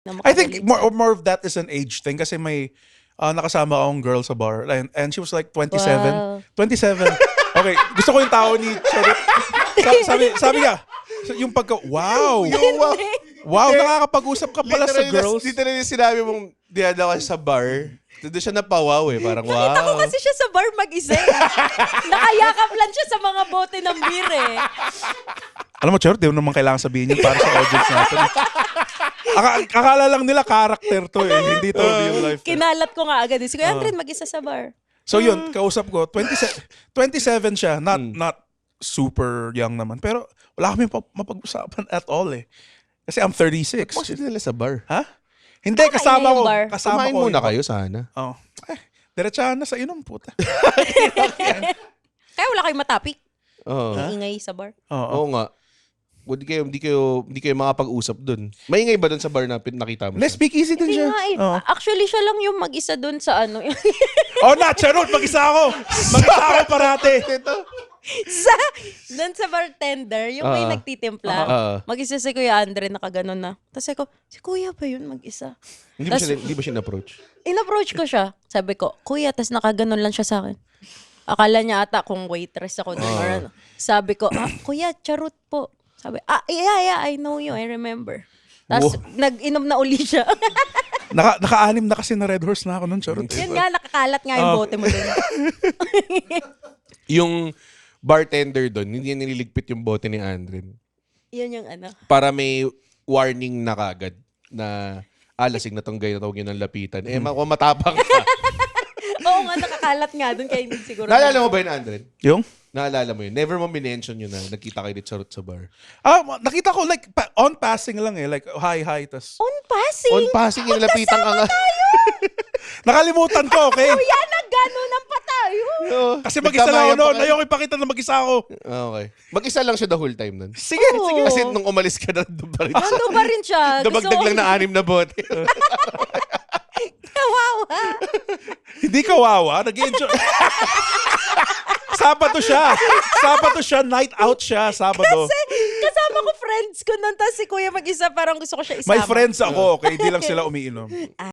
I think more of that is an age thing kasi may nakasama akong girl sa bar and she was like 27. Wow. 27. Okay, gusto ko yung tao ni Charot. Sabi niya, yung wow. Wow, nakakapag-usap ka pala sa girls. Dito na yung sinabi mong dinadala ka sa bar. Doon siya napawaw eh. Parang wow. Nakita ko kasi siya sa bar mag-isa. Nakayakap lang siya sa mga bote ng beer eh. Alam mo, Charot, di mo naman kailangan sabihin yun para sa audience natin. Akala lang nila character to eh. Hindi to real life. Kinalat ko nga agad. Si Kuya Andren mag-isa sa bar. So yun, kausap ko, 27 siya, not super young naman. Pero wala kami mapag-usapan at all eh. Kasi I'm 36. Bakit nila sa bar? Ha? Hindi, kasama ko. Kasama Kumain ko. muna kayo sana. Oh. Diretsahan na sa inom, puta. Kaya wala kayong matapik. Oo. Ingay sa bar. Oo nga. Hindi kayo makapag-usap dun. Maingay ba dun sa bar na nakita mo? Let's speak easy din Hindi siya. nga eh. Oh. Actually, siya lang yung mag-isa dun sa ano. Oh, not Charot, mag-isa ako. Mag-isa ako parate. Dun sa bartender, yung may nagtitimpla. Mag-isa si Kuya Andre, nakaganon na. Tapos ako, si Kuya ba yun mag-isa? Hindi ba siya na-approach? In-approach ko siya. Sabi ko, Kuya, tas nakaganon lang siya sa akin. Akala niya ata kung waitress ako dun or ano. Sabi ko, Kuya, Charot po. Sabi, yeah, I know you, I remember. Tapos, nag-inom na uli siya. Naka-anim na kasi na Red Horse na ako nun, Charot. Yun nga, nakakalat nga yung bote mo dun. Yung bartender doon, hindi niya nililigpit yung bote ni Andren. Yun yung ano. Para may warning na kagad na lasing na tong guy na tawag yun ng lapitan. Kung matapang ka. Oo nga, nakakalat nga dun, kaya hindi siguro. Naalala mo ba yun, Andren? Yung? Naalala mo yun? Never mo minention yun na nagkita kayo ni Charot sa bar. Nakita ko like on passing lang eh. Like hi, tas. On passing? On passing yung lapitan ka nga. Nakalimutan ko, okay? Kuya, nag-ganunan pa tayo. Kasi mag-isa lang ako noon. Ayoko ipakita na mag-isa ako. Okay. Mag-isa lang siya the whole time nun. Sige, sige. Kasi nung umalis ka na, doon pa rin siya. Ano ba rin siya? Dabagdag lang na 6 na bote. Kawawa. Hindi kawawa. Nag-enjoy. Sabado siya. Night out siya. Sabado. Kasi kasama ko friends ko nun, tapos si Kuya mag-isa, parang gusto ko siya isama. May friends ako, okay? Di lang sila umiinom.